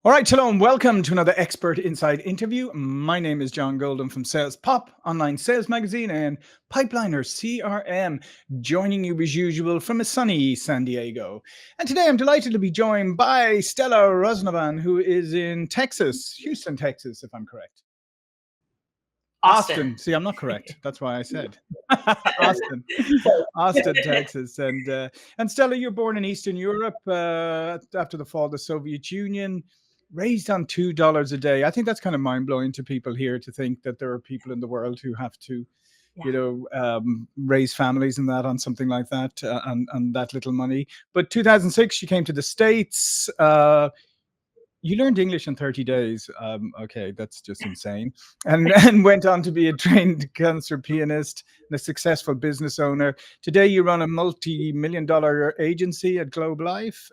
All right, hello and welcome to another Expert Inside interview. My name is John Golden from SalesPOP, online sales magazine, and Pipeliner CRM, joining you as usual from a sunny San Diego. And today I'm delighted to be joined by Stella Roznava, who is in Texas, Houston, Texas, if I'm correct. Austin. Austin. See, I'm not correct. That's why I said Austin, Austin, Texas. And Stella, you're born in Eastern Europe after the fall of the Soviet Union, raised on $2 a day. I think that's kind of mind blowing to people here to think that there are people in the world who have to, raise families and that on something like that and that little money. But 2006, you came to the States. You learned English in 30 days. Okay, that's just insane. And went on to be a trained concert pianist and a successful business owner. Today, you run a multi-million-dollar agency at Globe Life.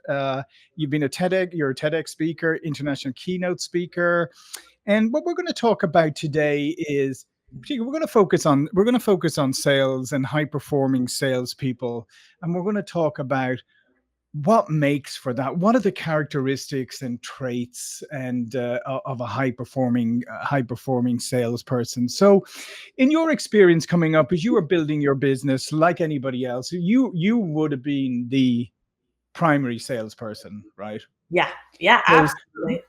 You've been you're a TEDx speaker, international keynote speaker. And what we're going to talk about today is we're going to focus on sales and high-performing salespeople, and we're going to talk about what makes for that. What are the characteristics and traits and of a high performing salesperson? So in your experience coming up as you were building your business like anybody else, you would have been the primary salesperson, right? Yeah, So absolutely.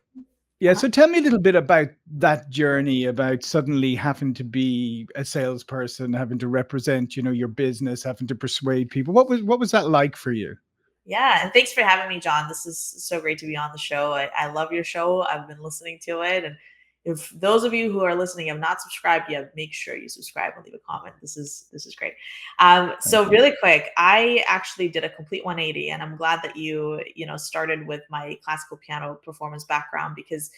yeah, so tell me a little bit about that journey, about suddenly having to be a salesperson, having to represent, your business, having to persuade people. What was that like for you? Yeah, and thanks for having me, John. This is so great to be on the show. I love your show. I've been listening to it, and if those of you who are listening have not subscribed yet, make sure you subscribe and leave a comment. This is great. So Thank you. really quick, I actually did a complete 180, and I'm glad that you started with my classical piano performance background because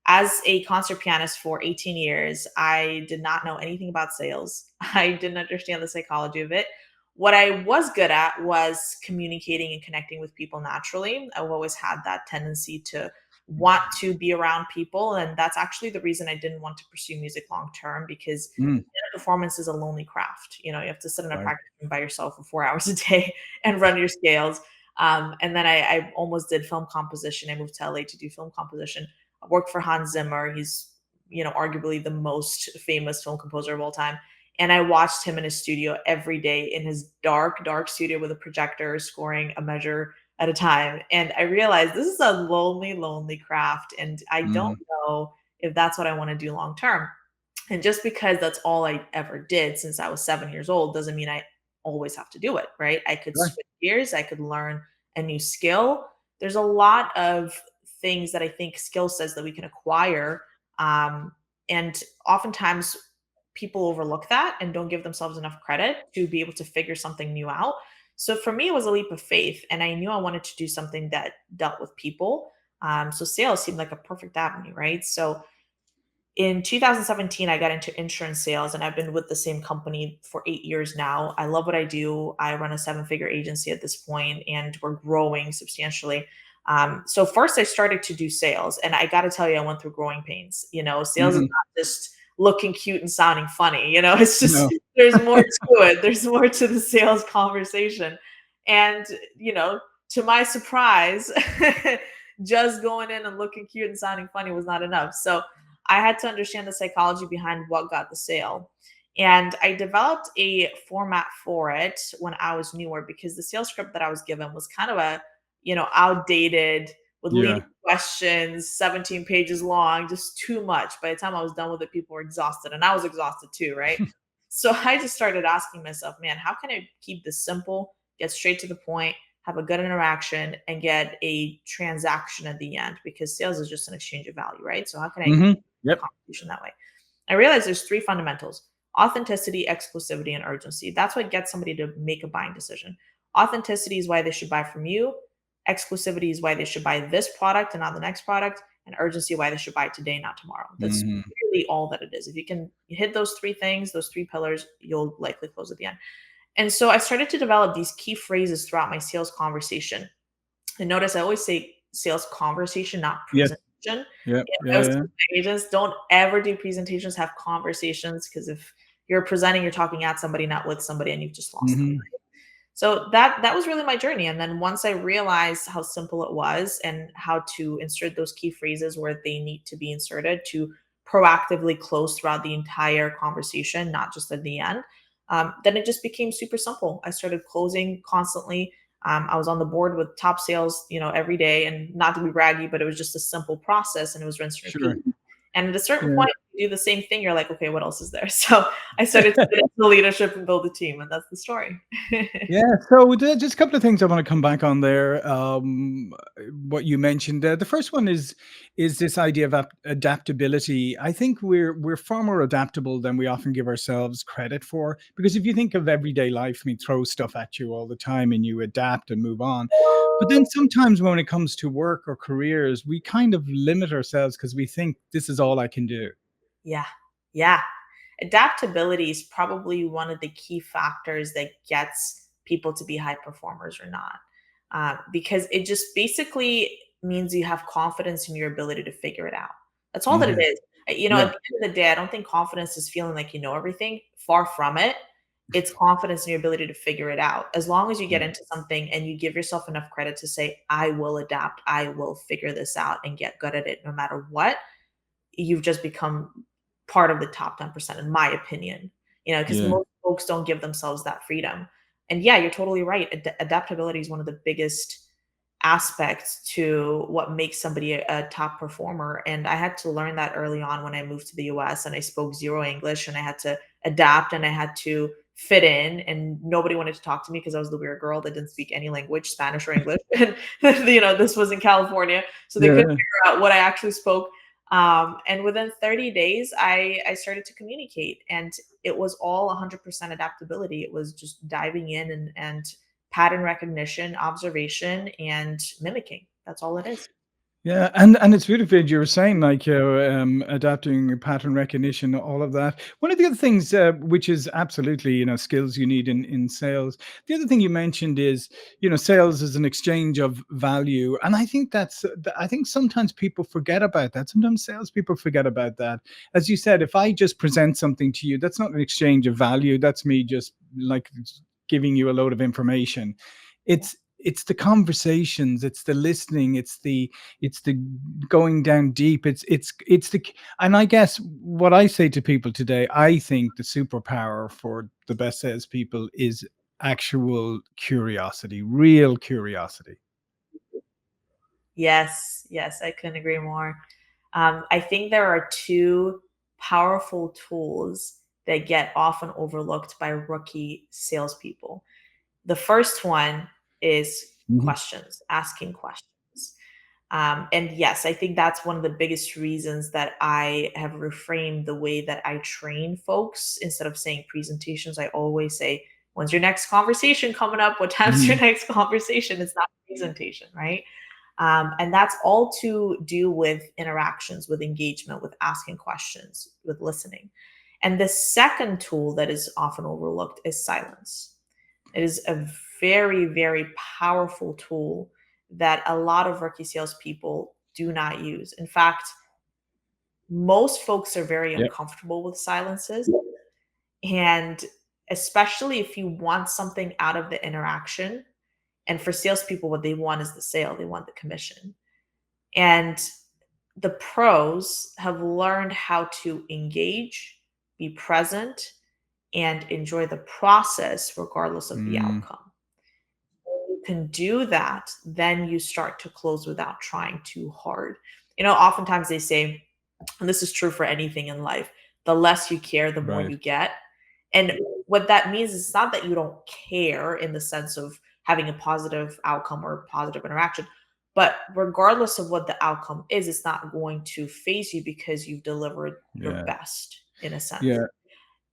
as a concert pianist for 18 years, I did not know anything about sales. I didn't understand the psychology of it. What I was good at was communicating and connecting with people naturally. I've always had that tendency to want to be around people. And that's actually the reason I didn't want to pursue music long term because Mm, performance is a lonely craft. You have to sit in a right. practice room by yourself for 4 hours a day and run your scales. And then I almost did film composition. I moved to LA to do film composition. I worked for Hans Zimmer. He's, arguably the most famous film composer of all time. And I watched him in his studio every day in his dark, dark studio with a projector, scoring a measure at a time. And I realized this is a lonely, lonely craft. And I don't Mm, know if that's what I want to do long term. And just because that's all I ever did since I was 7 years old doesn't mean I always have to do it, right? I could right. switch gears, I could learn a new skill. There's a lot of things that I think skill sets that we can acquire. Um, and oftentimes people overlook that and don't give themselves enough credit to be able to figure something new out. So for me, it was a leap of faith. And I knew I wanted to do something that dealt with people. So sales seemed like a perfect avenue, right? So in 2017, I got into insurance sales and I've been with the same company for 8 years now. I love what I do. I run a seven-figure agency at this point and we're growing substantially. So first I started to do sales and I got to tell you, I went through growing pains. Sales is Mhm. not just looking cute and sounding funny. It's just, No. there's more to it. There's more to the sales conversation. And, to my surprise, just going in and looking cute and sounding funny was not enough. So I had to understand the psychology behind what got the sale. And I developed a format for it when I was newer because the sales script that I was given was kind of outdated with leading Yeah. questions, 17 pages long, just too much. By the time I was done with it, people were exhausted and I was exhausted too, right? So I just started asking myself, man, how can I keep this simple, get straight to the point, have a good interaction, and get a transaction at the end? Because sales is just an exchange of value, right? So how can I Mhm. Yep. conversation that way? I realized there's three fundamentals: authenticity, exclusivity, and urgency. That's what gets somebody to make a buying decision. Authenticity is why they should buy from you. Exclusivity is why they should buy this product and not the next product. And urgency, why they should buy it today, not tomorrow. That's Mhm. really all that it is. If you can hit those three things, those three pillars, you'll likely close at the end. And so I started to develop these key phrases throughout my sales conversation. And notice I always say sales conversation, not Yes. presentation. Yep. I Yeah, was yeah. agents, don't ever do presentations, have conversations, because if you're presenting, you're talking at somebody, not with somebody, and you've just lost them. Mhm. So that was really my journey. And then once I realized how simple it was and how to insert those key phrases where they need to be inserted to proactively close throughout the entire conversation, not just at the end, then it just became super simple. I started closing constantly. I was on the board with top sales, every day, and not to be braggy, but it was just a simple process, and it was rinse and repeat. Sure. And at a certain Yeah. point, you do the same thing. You're like, okay, what else is there? So I started to get into leadership and build a team, and that's the story. Yeah, so just a couple of things I want to come back on there. What you mentioned, the first one is this idea of adaptability. I think we're far more adaptable than we often give ourselves credit for. Because if you think of everyday life, I mean, throw stuff at you all the time, and you adapt and move on. But then sometimes when it comes to work or careers, we kind of limit ourselves because we think this is all I can do. Yeah. Yeah. Adaptability is probably one of the key factors that gets people to be high performers or not. Because it just basically means you have confidence in your ability to figure it out. That's all that it Hmm. is. At Yeah, the end of the day, I don't think confidence is feeling like you know everything. Far from it. It's confidence in your ability to figure it out. As long as you get yeah, into something and you give yourself enough credit to say, I will adapt, I will figure this out and get good at it no matter what, you've just become part of the top 10%, in my opinion, because yeah. most folks don't give themselves that freedom. And yeah, you're totally right. Adaptability is one of the biggest aspects to what makes somebody a top performer. And I had to learn that early on when I moved to the US and I spoke zero English and I had to adapt and I had to fit in and nobody wanted to talk to me because I was the weird girl that didn't speak any language, Spanish or English. And this was in California. So they couldn't Yeah. figure out what I actually spoke. And within 30 days, I started to communicate, and it was all 100% adaptability. It was just diving in and pattern recognition, observation, and mimicking. That's all it is. Yeah, and it's beautiful that you were saying like adapting pattern recognition, all of that. One of the other things, which is absolutely skills you need in sales. The other thing you mentioned is sales is an exchange of value, and I think I think sometimes people forget about that. Sometimes salespeople forget about that. As you said, if I just present something to you, that's not an exchange of value. That's me just like giving you a load of information. Yeah. It's the conversations, it's the listening, it's the going down deep. It's the and I guess what I say to people today, I think the superpower for the best salespeople is actual curiosity, real curiosity. Yes, yes, I couldn't agree more. I think there are two powerful tools that get often overlooked by rookie salespeople. The first one is Mhm. questions, asking questions. And yes, I think that's one of the biggest reasons that I have reframed the way that I train folks. Instead of saying presentations, I always say, when's your next conversation coming up? What time's your Mhm. next conversation? It's not a presentation, right? And that's all to do with interactions, with engagement, with asking questions, with listening. And the second tool that is often overlooked is silence. It is a very, very powerful tool that a lot of rookie salespeople do not use. In fact, most folks are very Yeah. uncomfortable with silences. And especially if you want something out of the interaction. And for salespeople, what they want is the sale, they want the commission. And the pros have learned how to engage, be present, and enjoy the process regardless of the Mm, outcome. When you can do that, then you start to close without trying too hard. Oftentimes they say, and this is true for anything in life, the less you care, the more right. you get. And what that means is not that you don't care in the sense of having a positive outcome or positive interaction, but regardless of what the outcome is, it's not going to phase you because you've delivered your Yeah. best in a sense. Yeah.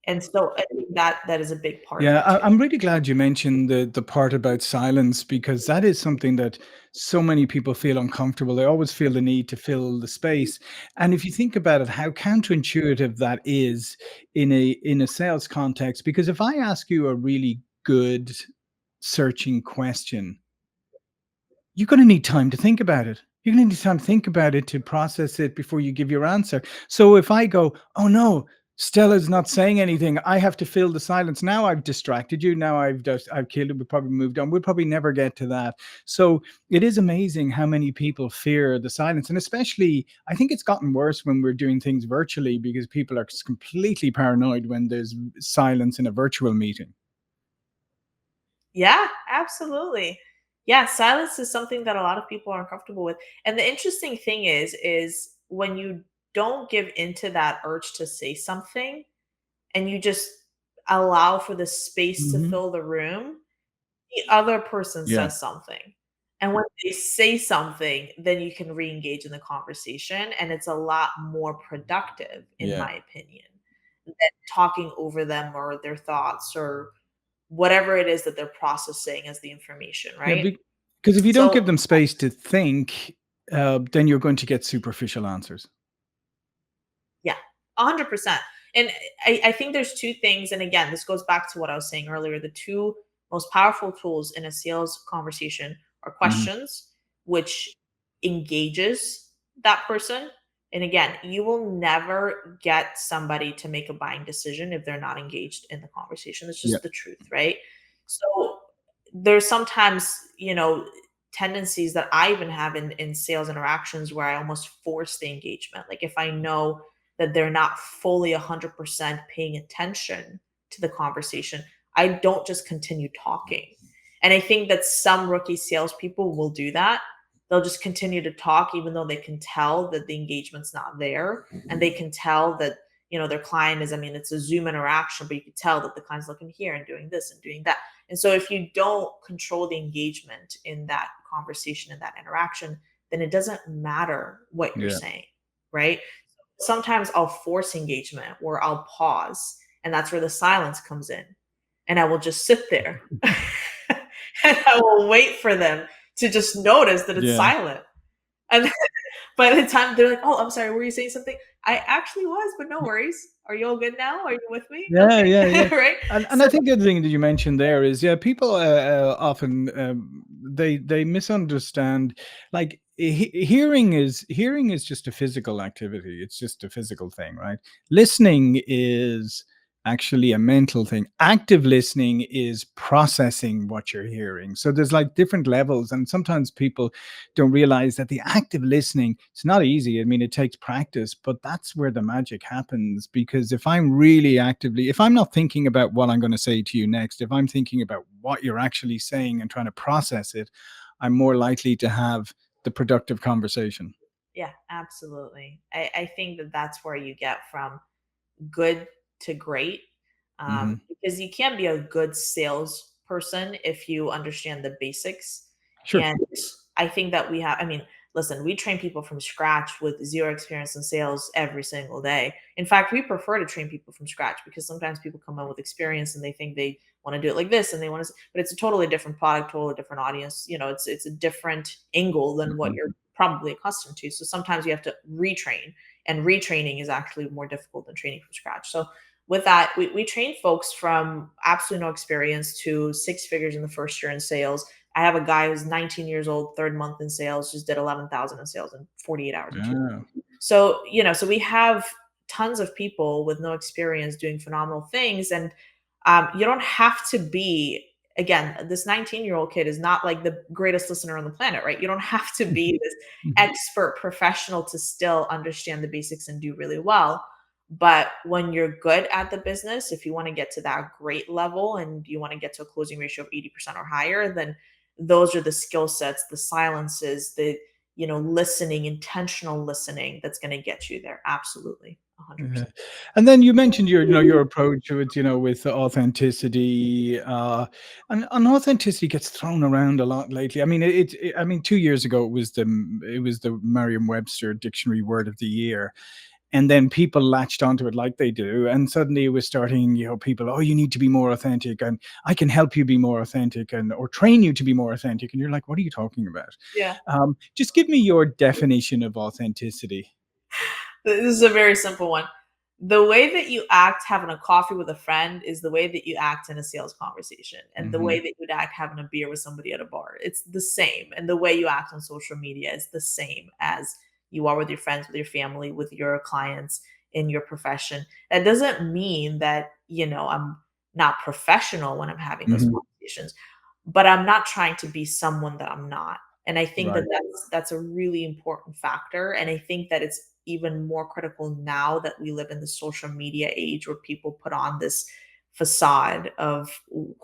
And so I think that is a big part of Yeah, it too. I'm really glad you mentioned the part about silence, because that is something that so many people feel uncomfortable. They always feel the need to fill the space. And if you think about it, how counterintuitive that is in a sales context. Because if I ask you a really good searching question, you're going to need time to think about it. You're going to need time to think about it, to process it before you give your answer. So if I go, oh no, Stella's not saying anything. I have to fill the silence. Now I've distracted you. Now I've killed it. We probably moved on. We'll probably never get to that. So it is amazing how many people fear the silence. And especially, I think it's gotten worse when we're doing things virtually because people are completely paranoid when there's silence in a virtual meeting. Yeah, absolutely. Yeah, silence is something that a lot of people are uncomfortable with. And the interesting thing is when you don't give into that urge to say something and you just allow for the space to Hmm. fill the room, the other person Yeah. says something. And when they say something, then you can re-engage in the conversation, and it's a lot more productive, in Yeah. my opinion, than talking over them or their thoughts or whatever it is that they're processing as the information, Yeah. right? Because if you don't give So them space to think, then you're going to get superficial answers. yeah, 100%. And I think there's two things. And again, this goes back to what I was saying earlier. The two most powerful tools in a sales conversation are Hmm. questions, which engages that person. And again, you will never get somebody to make a buying decision if they're not engaged in the conversation. It's Yeah. just the truth, right? So there's sometimes, tendencies that I even have in sales interactions where I almost force the engagement. Like if I know that they're not fully 100% paying attention to the conversation, I don't just continue talking. And I think that some rookie salespeople will do that. They'll just continue to talk, even though they can tell that the engagement's not there. And they can tell that, their client is, I mean, it's a Zoom interaction, but you can tell that the client's looking here and doing this and doing that. And so if you don't control the engagement in that conversation, in that interaction, then it doesn't matter what you're Yeah. saying, right? Sometimes I'll force engagement where I'll pause, and that's where the silence comes in. And I will just sit there and I will wait for them to just notice that it's Yeah. silent. And then by the time they're like, "Oh, I'm sorry, were you saying something?" I actually was, but no worries. Are you all good now? Are you with me? Yeah, Okay. yeah, yeah. Right? And So I think the other thing that you mentioned there is, yeah, people often they misunderstand. Like hearing is just a physical activity. It's just a physical thing, right? Listening is actually a mental thing. Active listening is processing what you're hearing. So there's like different levels, and sometimes people don't realize that the active listening, it's not easy. I mean, it takes practice, but that's where the magic happens. Because if I'm not thinking about what I'm going to say to you next, if I'm thinking about what you're actually saying and trying to process it, I'm more likely to have the productive conversation. yeah, absolutely. I think that that's where you get from good to great, Hmm. because you can be a good salesperson if you understand the basics. Sure. And I think that I mean, listen, we train people from scratch with zero experience in sales every single day. In fact, we prefer to train people from scratch because sometimes people come in with experience and they think they want to do it like this and they want to, but it's a totally different product, totally different audience. It's a different angle than what Hmm. you're probably accustomed to. So sometimes you have to retrain, and retraining is actually more difficult than training from scratch. So with that, we train folks from absolutely no experience to six figures in the first year in sales. I have a guy who's 19 years old, third month in sales, just did 11,000 in sales in 48 hours in 2 months. Yeah. So, so we have tons of people with no experience doing phenomenal things. And you don't have to be, again, this 19-year-old kid is not like the greatest listener on the planet, right? You don't have to be this expert professional to still understand the basics and do really well. But when you're good at the business, if you want to get to that great level and you want to get to a closing ratio of 80% or higher, then those are the skill sets, the silences, the listening, intentional listening that's going to get you there. Absolutely. Yeah. 100%. And then you mentioned your approach with with authenticity, and authenticity gets thrown around a lot lately. I mean, I mean, 2 years ago it was the Merriam-Webster dictionary word of the year, and then people latched onto it like they do, and suddenly it was starting. People, oh, you need to be more authentic, and I can help you be more authentic, and or train you to be more authentic, and you're like, what are you talking about? Yeah. Just give me your definition of authenticity. This is a very simple one. The way that you act having a coffee with a friend is the way that you act in a sales conversation, and the way Hmm. that you'd act having a beer with somebody at a bar. It's the same. And the way you act on social media is the same as you are with your friends, with your family, with your clients. in your profession. That doesn't mean that, I'm not professional when I'm having those Hmm. conversations, but I'm not trying to be someone that I'm not. And I think that Right. that's a really important factor. And I think that it's even more critical now that we live in the social media age where people put on this facade of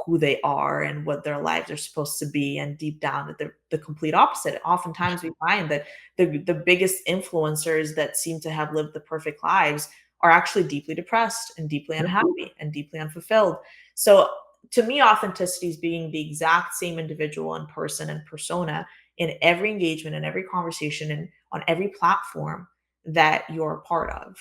who they are and what their lives are supposed to be, and deep down that they're the complete opposite. Oftentimes we find that the biggest influencers that seem to have lived the perfect lives are actually deeply depressed and deeply Yep. unhappy and deeply unfulfilled. So to me, authenticity is being the exact same individual and person and persona in every engagement, in every conversation, and on every platform that you're a part of.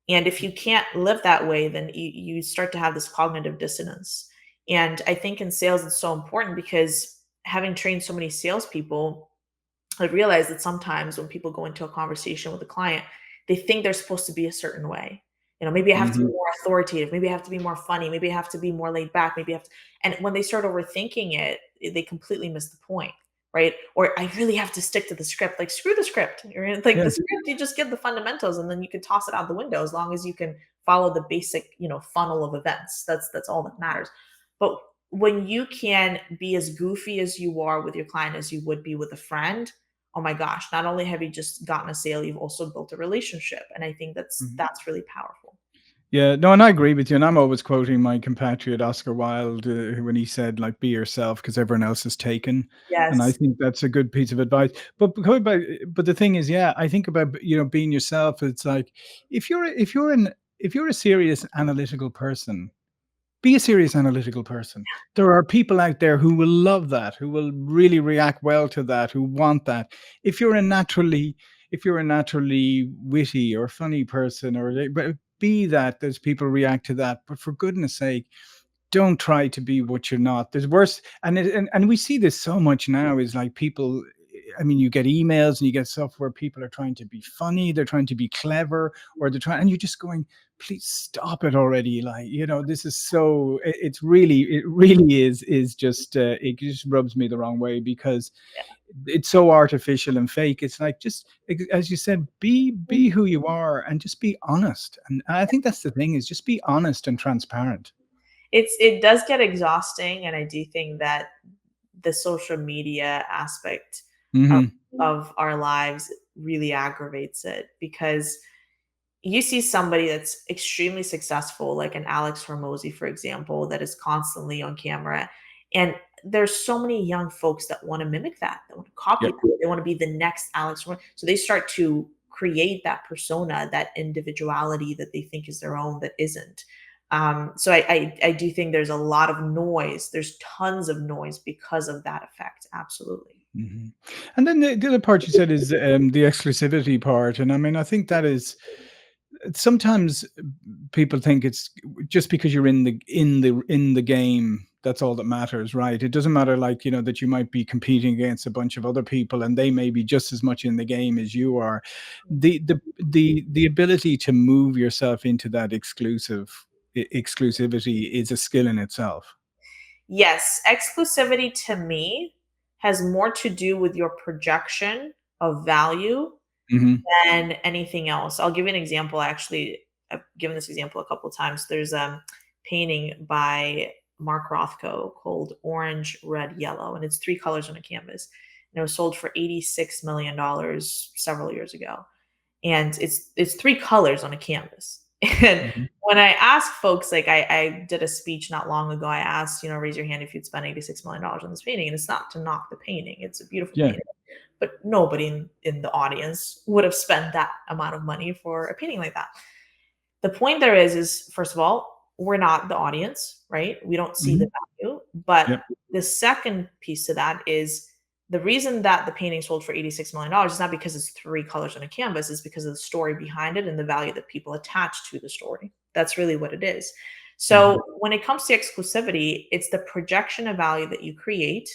And if you can't live that way, then you start to have this cognitive dissonance. And I think in sales, it's so important because having trained so many salespeople, I realize that sometimes when people go into a conversation with a client, they think they're supposed to be a certain way. Maybe I have to be Hmm. more authoritative. Maybe I have to be more funny. Maybe I have to be more laid back. Maybe I have to, and when they start overthinking it, they completely miss the point, right? Or I really have to stick to the script. Like screw the script. Like Yeah. the script, you just give the fundamentals, and then you can toss it out the window as long as you can follow the basic, funnel of events. That's all that matters. But when you can be as goofy as you are with your client as you would be with a friend, oh my gosh, not only have you just gotten a sale, you've also built a relationship. And I think that's Mhm. that's really powerful. Yeah, no, and I agree with you. And I'm always quoting my compatriot Oscar Wilde when he said, like, "Be yourself, because everyone else is taken." And I Yes. think that's a good piece of advice. But going back, but the thing is, yeah, I think about being yourself. It's like if you're a serious analytical person, be a serious analytical person. There are people out there who will love that, who will really react well to that, who want that. If you're a naturally if you're a naturally witty or funny person, but be that, there's people react to that. But for goodness sake, don't try to be what you're not. There's worse, and we see this so much now. Is like people. I mean, you get emails and you get stuff where people are trying to be funny, they're trying to be clever, or they're trying, and you're just going, please stop it already. Like, this is so. It really is just. It just rubs me the wrong way because it's so artificial and fake. It's like just as you said, be who you are and just be honest. And I think that's the thing, is just be honest and transparent. It does get exhausting, and I do think that the social media aspect of Hmm. our lives really aggravates it, because you see somebody that's extremely successful, like an Alex Hormozy, for example, that is constantly on camera. And there's so many young folks that want to mimic that, that want to copy Yep. that. They want to be the next Alex Hormozy. So they start to create that persona, that individuality that they think is their own, that isn't. So I do think there's a lot of noise. There's tons of noise because of that effect. Absolutely. Hmm. And then the other part you said is the exclusivity part, and I mean, I think that is sometimes people think it's just because you're in the game, that's all that matters, right? It doesn't matter, like, that you might be competing against a bunch of other people and they may be just as much in the game as you are. The ability to move yourself into that exclusivity is a skill in itself. Yes, exclusivity to me has more to do with your projection of value Hmm. than anything else. I'll give you an example. Actually, I've given this example a couple of times. There's a painting by Mark Rothko called Orange, Red, Yellow, and it's three colors on a canvas. And it was sold for $86 million several years ago. And it's three colors on a canvas. And Hmm. when I ask folks, like I did a speech not long ago, I asked, raise your hand if you'd spend $86 million on this painting. And it's not to knock the painting, it's a beautiful Yeah. painting. But nobody in the audience would have spent that amount of money for a painting like that. The point there is first of all, we're not the audience, right? We don't see the Hmm. value. But Yep. the second piece to that is the reason that the painting sold for $86 million is not because it's three colors on a canvas, is because of the story behind it and the value that people attach to the story. That's really what it is. Hmm. So when it comes to exclusivity, it's the projection of value that you create,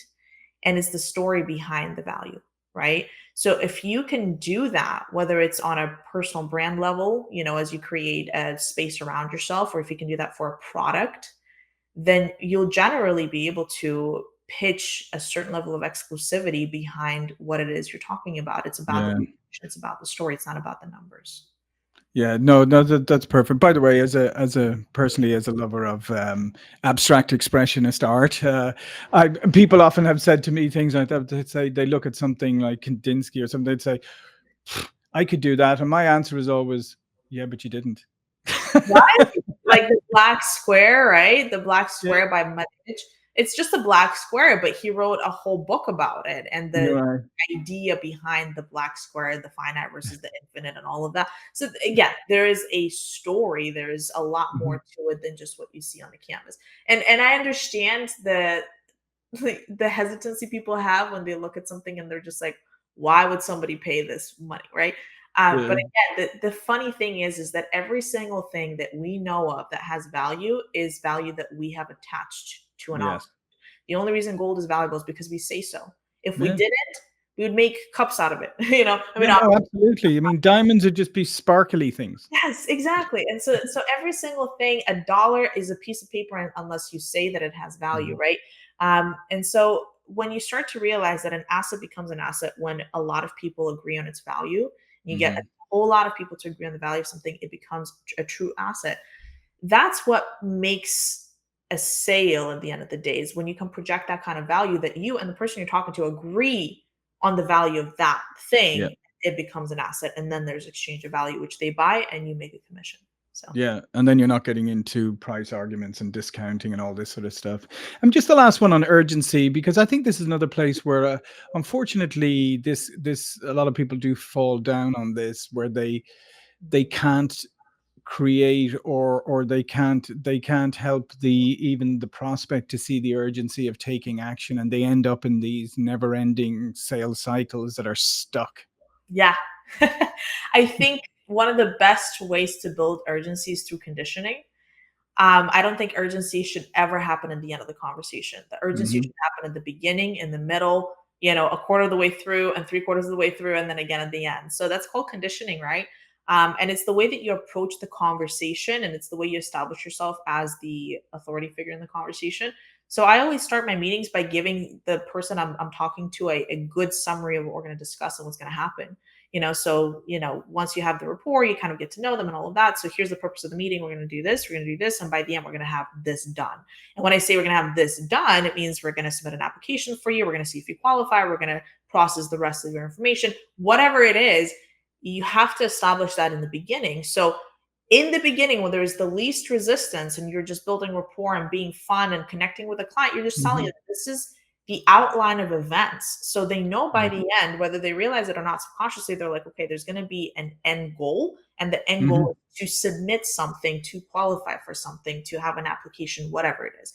and it's the story behind the value, right? So if you can do that, whether it's on a personal brand level, as you create a space around yourself, or if you can do that for a product, then you'll generally be able to pitch a certain level of exclusivity behind what it is you're talking about. It's about the Yeah. projection, it's about the story, it's not about the numbers. Yeah, no, no, that's perfect. By the way, as a personally as a lover of abstract expressionist art, I people often have said to me things like that. They say they look at something like Kandinsky or something. They'd say, "I could do that," and my answer is always, "Yeah, but you didn't." Right? Like the black square, right? The black Yeah, square by Mudge. It's just a black square, but he wrote a whole book about it and the right. idea behind the black square, the finite versus the infinite, and all of that. So again, there is a story. There is a lot more Mhm. to it than just what you see on the canvas. And I understand the hesitancy people have when they look at something and they're just like, why would somebody pay this money, right? But Yeah. again, the funny thing is that every single thing that we know of that has value is value that we have attached to an object. Yes. The only reason gold is valuable is because we say so. If we Yeah. didn't, we would make cups out of it. You know, I Yeah. mean, No, absolutely. I mean, diamonds would just be sparkly things. yes, exactly. And so every single thing, a dollar is a piece of paper unless you say that it has value, Mhm. right? And so when you start to realize that an asset becomes an asset when a lot of people agree on its value, you get a Mhm. whole lot of people to agree on the value of something, it becomes a true asset. That's what makes a sale at the end of the day is when you can project that kind of value that you and the person you're talking to agree on the value of that Yeah. thing, it becomes an asset. And then there's exchange of value, which they buy and you make a commission. So, Yeah, and then you're not getting into price arguments and discounting and all this sort of stuff. And just the last one on urgency, because I think this is another place where, unfortunately, this a lot of people do fall down on this, where they can't create or they can't help the even the prospect to see the urgency of taking action, and they end up in these never-ending sales cycles that are stuck. yeah. I think one of the best ways to build urgency is through conditioning. I don't think urgency should ever happen at the end of the conversation. The urgency Hmm. should happen at the beginning, in the middle, a quarter of the way through, and three quarters of the way through, and then again at the end. So that's called conditioning, right? And it's the way that you approach the conversation, and it's the way you establish yourself as the authority figure in the conversation. So I always start my meetings by giving the person I'm talking to a good summary of what we're going to discuss and what's going to happen. Once you have the rapport, you kind of get to know them and all of that. So here's the purpose of the meeting. We're going to do this, we're going to do this, and by the end, we're going to have this done. And when I say we're going to have this done, it means we're going to submit an application for you. We're going to see if you qualify. We're going to process the rest of your information. Whatever it is, you have to establish that in the beginning. So in the beginning, when there's the least resistance and you're just building rapport and being fun and connecting with a client, you're just telling Hmm. them this is the outline of events. So they know by Yeah. the end, whether they realize it or not subconsciously, they're like, okay, there's going to be an end goal. And the end Hmm. goal is to submit something, to qualify for something, to have an application, whatever it is.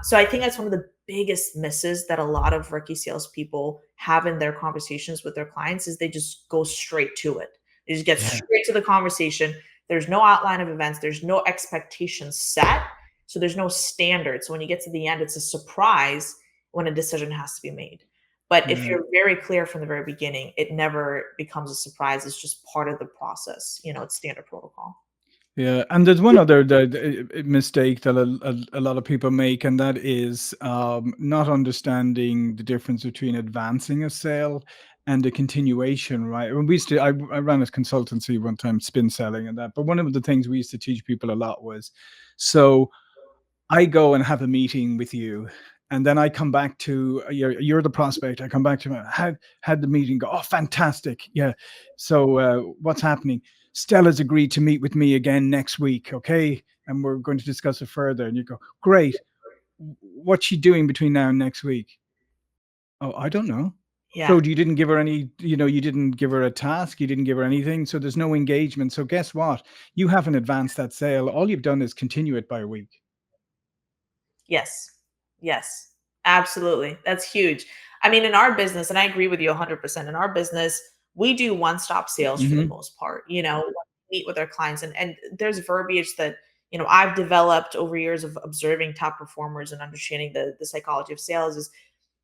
So I think that's one of the biggest misses that a lot of rookie salespeople have in their conversations with their clients is they just go straight to it. They just get Yeah. straight to the conversation. There's no outline of events. There's no expectations set. So there's no standard. So when you get to the end, it's a surprise when a decision has to be made. But if Yeah. you're very clear from the very beginning, it never becomes a surprise. It's just part of the process. It's standard protocol. Yeah, and there's one other mistake that a lot of people make, and that is not understanding the difference between advancing a sale and a continuation. Right? When we used to, I ran a consultancy one time, spin selling and that. But one of the things we used to teach people a lot was, so I go and have a meeting with you, and then I come back to you're the prospect. I come back to had the meeting go. Oh, fantastic! Yeah. So what's happening? Stella's agreed to meet with me again next week. Okay, and we're going to discuss it further. And you go, great. What's she doing between now and next week? Oh, I don't know. So Yeah. you didn't give her any, you didn't give her a task, you didn't give her anything. So there's no engagement. So guess what? You haven't advanced that sale. All you've done is continue it by a week. Yes. Yes. Absolutely. That's huge. I mean, in our business, and I agree with you 100%, in our business, we do one-stop sales for the Hmm. most part. When we meet with our clients and there's verbiage that, I've developed over years of observing top performers and understanding the psychology of sales is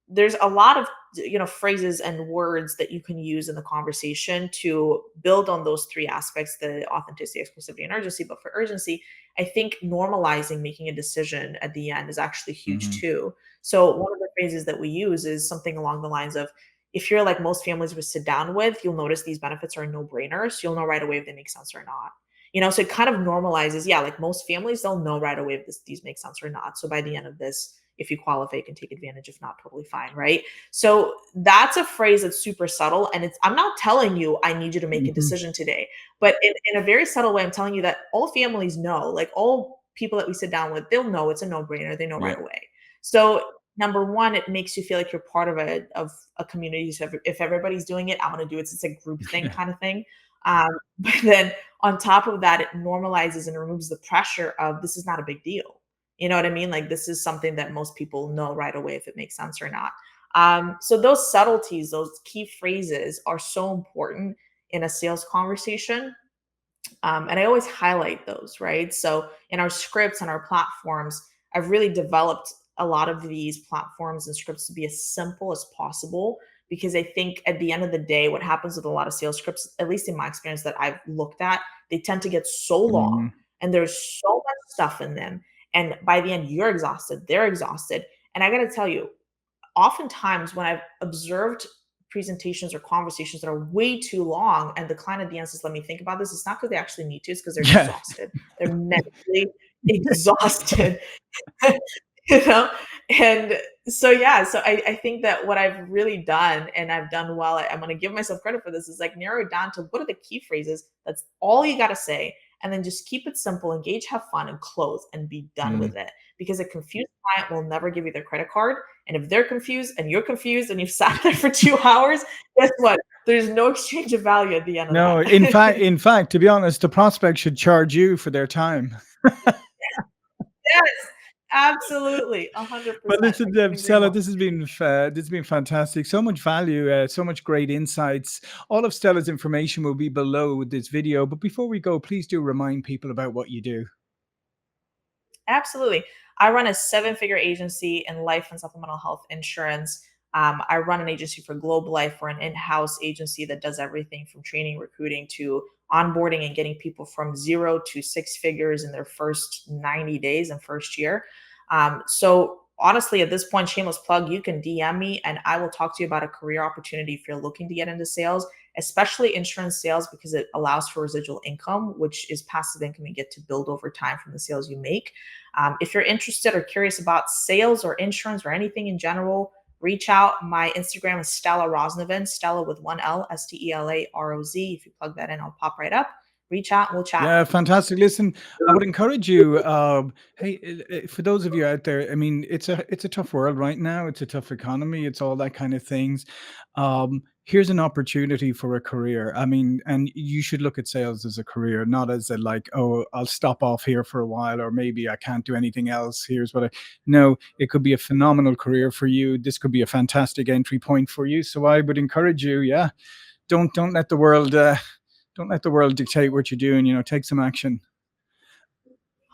there's a lot of phrases and words that you can use in the conversation to build on those three aspects, the authenticity, exclusivity, and urgency. But for urgency, I think normalizing making a decision at the end is actually huge Hmm. too. So one of the phrases that we use is something along the lines of, if you're like most families we sit down with, you'll notice these benefits are no brainers. You'll know right away if they make sense or not. So it kind of normalizes, yeah, like most families, they'll know right away if these make sense or not. So by the end of this, if you qualify, you can take advantage. If not, totally fine, right? So that's a phrase that's super subtle. And I'm not telling you I need you to make a Mhm. decision today, but in a very subtle way, I'm telling you that all families know, like all people that we sit down with, they'll know it's a no-brainer. They know Yeah. right away. So number one, it makes you feel like you're part of a community. So if everybody's doing it, I'm gonna do it. It's a group thing Yeah. kind of thing. But then on top of that, it normalizes and removes the pressure of this is not a big deal. You know what I mean? Like this is something that most people know right away if it makes sense or not. So those subtleties, those key phrases are so important in a sales conversation. And I always highlight those, right? So in our scripts and our platforms, I've really developed a lot of these platforms and scripts to be as simple as possible because I think at the end of the day, what happens with a lot of sales scripts, at least in my experience that I've looked at, they tend to get so long Mhm. and there's so much stuff in them. And by the end, you're exhausted, they're exhausted. And I got to tell you, oftentimes when I've observed presentations or conversations that are way too long and the client at the end says, let me think about this, it's not because they actually need to, it's because they're Yeah. exhausted. They're mentally exhausted. you know? And so yeah, so I think that what I've really done and I've done well, I'm gonna give myself credit for this, is like narrow it down to what are the key phrases. That's all you gotta say. And then just keep it simple, engage, have fun, and close and be done Mm. with it. Because a confused client will never give you their credit card. And if they're confused and you're confused and you've sat there for 2 hours, guess what? There's no exchange of value at the end of No, that. in fact, to be honest, the prospect should charge you for their time. Yes, absolutely, But 100%. I listen, couldn't agree Stella, more. this has been fantastic. So much value, so much great insights. All of Stella's information will be below this video. But before we go, please do remind people about what you do. Absolutely. I run a seven-figure agency in life and supplemental health insurance. I run an agency for Globe Life. We're an in-house agency that does everything from training, recruiting to onboarding and getting people from 0 to 6 figures in their first 90 days and first year. So honestly, at this point, shameless plug, you can DM me and I will talk to you about a career opportunity if you're looking to get into sales, especially insurance sales, because it allows for residual income, which is passive income you get to build over time from the sales you make. If you're interested or curious about sales or insurance or anything in general, reach out. My Instagram is Stella Roznavan, Stella with one L, Stela Roz. If you plug that in, I'll pop right up. Reach out and we'll chat. Yeah, fantastic. Listen, I would encourage you. Hey, for those of you out there, I mean, it's a tough world right now. It's a tough economy. It's all that kind of things. Here's an opportunity for a career. I mean, and you should look at sales as a career, not as a like, oh, I'll stop off here for a while, or maybe I can't do anything else. Here's what I. No, it could be a phenomenal career for you. This could be a fantastic entry point for you. So I would encourage you. Yeah, don't let the world. Don't let the world dictate what you're doing. Take some action.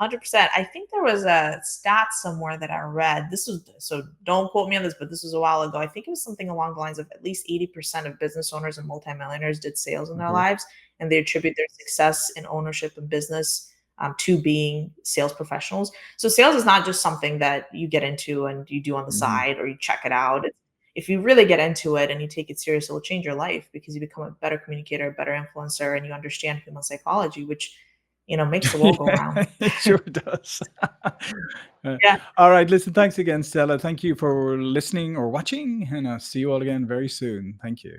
100%. I think there was a stat somewhere that I read. This was, so don't quote me on this, but this was a while ago. I think it was something along the lines of at least 80% of business owners and multimillionaires did sales in their Mhm. lives, and they attribute their success in ownership and business to being sales professionals. So sales is not just something that you get into and you do on the Mhm. side or you check it out. If you really get into it and you take it serious, it will change your life because you become a better communicator, a better influencer, and you understand human psychology, which makes the world go Yeah, round. it sure does. Yeah. All right. Listen, thanks again, Stella. Thank you for listening or watching, and I'll see you all again very soon. Thank you.